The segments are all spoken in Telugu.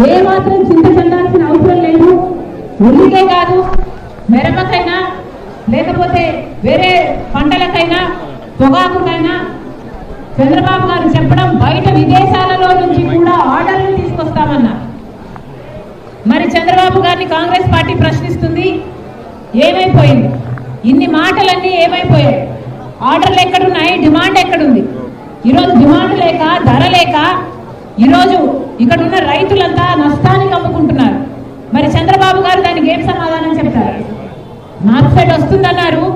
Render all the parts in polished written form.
ఏ మాత్రం చింత చెందాల్సిన అవసరం లేదు. ఉల్లికే కాదు, మిరపకైనా లేకపోతే వేరే పంటలకైనా పొగాకుకైనా చంద్రబాబు గారు చెప్పడం బయట విదేశాలలో నుంచి కూడా ఆర్డర్లు తీసుకొస్తామన్నారు. మరి చంద్రబాబు గారిని కాంగ్రెస్ పార్టీ ప్రశ్నిస్తుంది, ఏమైపోయింది? ఇన్ని మాటలన్నీ ఏమైపోయాయి? ఆర్డర్లు ఎక్కడున్నాయి? డిమాండ్ ఎక్కడుంది? ఈరోజు డిమాండ్ లేక, ధర లేక ఈరోజు ఇక్కడ ఉన్న రైతులంతా నష్టానికి అమ్ముకుంటున్నారు. మరి చంద్రబాబు గారు దానికి ఏం సమాధానం చెప్తారు? మార్కెట్ వస్తుందన్నారు,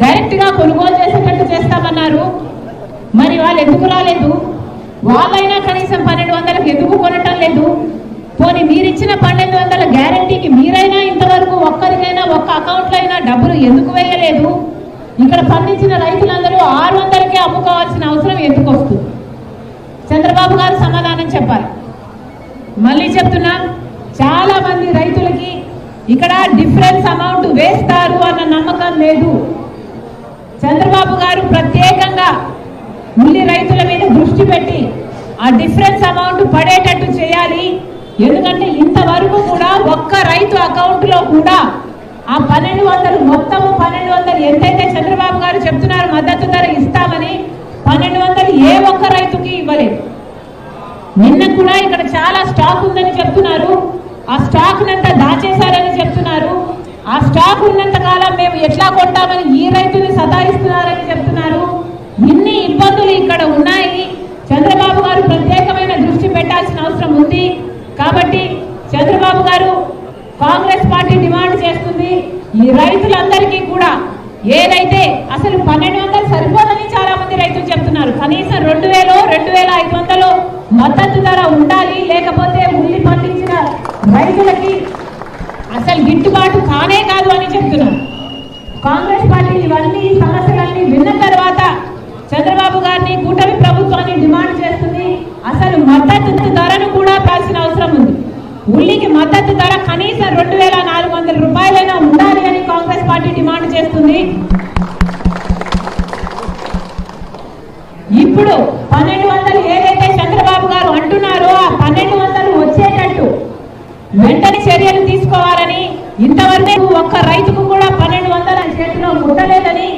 డైరెక్ట్ గా కొనుగోలు చేసేటట్టు చేస్తామన్నారు. మరి వాళ్ళు ఎందుకు రాలేదు? వాళ్ళైనా కనీసం 1200కి ఎందుకు కొనటం లేదు? పోనీ మీరిచ్చిన 1200 గ్యారంటీకి మీరైనా ఇంతవరకు ఒక్కరికైనా ఒక్క అకౌంట్లో అయినా డబ్బులు ఎందుకు వేయలేదు? ఇక్కడ పండించిన రైతులందరూ 600కే అమ్ముకోవాల్సిన అవసరం ఎందుకు వస్తుంది? చంద్రబాబు గారు సమాధానం చెప్పాలి. మళ్ళీ చెప్తున్నా, చాలా మంది రైతులకి ఇక్కడ డిఫరెన్స్ అమౌంట్ వేస్తారు అన్న నమ్మకం లేదు. చంద్రబాబు గారు ప్రత్యేకంగా ఉల్లి రైతుల మీద దృష్టి పెట్టి ఆ డిఫరెన్స్ అమౌంట్ పడేటట్టు చేయాలి. ఎందుకంటే ఇంతవరకు కూడా ఒక్క రైతు అకౌంట్లో కూడా ఆ 1200 మొత్తము 1200 ఎంతైతే చంద్రబాబు గారు చెప్తున్నారు మద్దతు ధర ఇస్తామని 1200 ఏ ఒక్క రైతుకి ఇవ్వలేదు. నిన్న కూడా ఇక్కడ చాలా స్టాక్ ఉందని చెప్తున్నారు, ఆ స్టాక్ నంతా దాచేశారని చెప్తున్నారు. ఆ స్టాక్ ఉన్నంత కాలం మేము ఎట్లా కొంటామని ఈ రైతుని సతాయిస్తున్నారని చెప్తున్నారు. ఇన్ని ఇబ్బందులు ఇక్కడ ఉన్నాయి. చంద్రబాబు గారు ప్రత్యేకమైన దృష్టి పెట్టాల్సిన అవసరం ఉంది. కాబట్టి చంద్రబాబు గారు, కాంగ్రెస్ పార్టీ డిమాండ్ చేస్తుంది, ఈ రైతులందరికీ కూడా ఏదైతే అసలు 1200 సరిపోదని చాలా మంది రైతులు చెప్తున్నారు, కనీసం 2000, 2500 మద్దతు ధర ఉండాలి. లేకపోతే ఉల్లి పండించిన రైతులకి అసలు గిట్టుబాటు కానే కాదు అని చెప్తున్నారు. కాంగ్రెస్ పార్టీ ఇవన్నీ సమస్యలన్నీ విన్న తర్వాత చంద్రబాబు గారిని, కూటమి ప్రభుత్వాన్ని డిమాండ్ చేస్తుంది, అసలు మద్దతు ధరను కూడా పాల్సిన అవసరం ఉంది. ఉల్లికి మద్దతు ధర కనీసం 2400 రూపాయలైనా ఉండాలి అని కాంగ్రెస్ పార్టీ డిమాండ్ చేస్తుంది. ఇప్పుడు 1200 ఏదైతే చంద్రబాబు గారు అంటున్నారో ఆ 1200 వచ్చేటట్టు వెంటనే చర్యలు తీసుకోవాలని, ఇంతవరకు ఒక్క రైతుకు కూడా 1200 చేతిలో ముట్టలేదని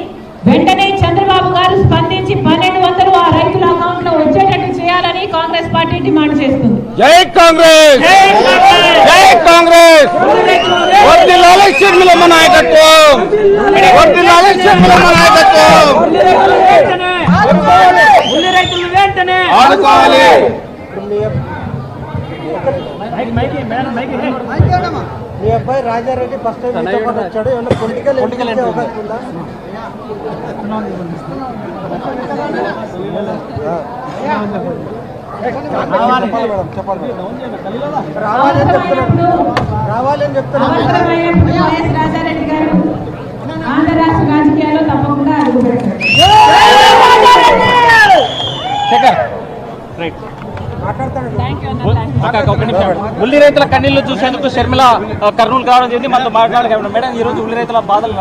వెంటనే చంద్రబాబు గారు స్పందించి 1200 ఆ రైతుల అకౌంట్ లో వచ్చేటట్టు చేయాలని కాంగ్రెస్ పార్టీ డిమాండ్ చేస్తుంది. జై కాంగ్రెస్, జై కాంగ్రెస్. వర్ధిల్లాలి షర్మిలమ్మ నాయకత్వం, వర్ధిల్లాలి షర్మిలమ్మ నాయకత్వం. ఆడుకోవాలి. మీ అబ్బాయి రాజారెడ్డి ఫస్ట్ టైం వచ్చాడు, ఏమన్నా పొలిటికల్ అవకాశం ఉందా? రావాలని చెప్తున్నారు. రాజారెడ్డి గారు ఆంధ్ర రాష్ట్ర రాజకీయాల్లో తప్పకుండా ఉల్లి రైతుల కన్నీళ్లు చూసేందుకు షర్మిల కర్నూలు కావడం జరిగింది. మనతో మాట్లాడగలం మేడం, ఈ రోజు ఉల్లి రైతుల బాధలు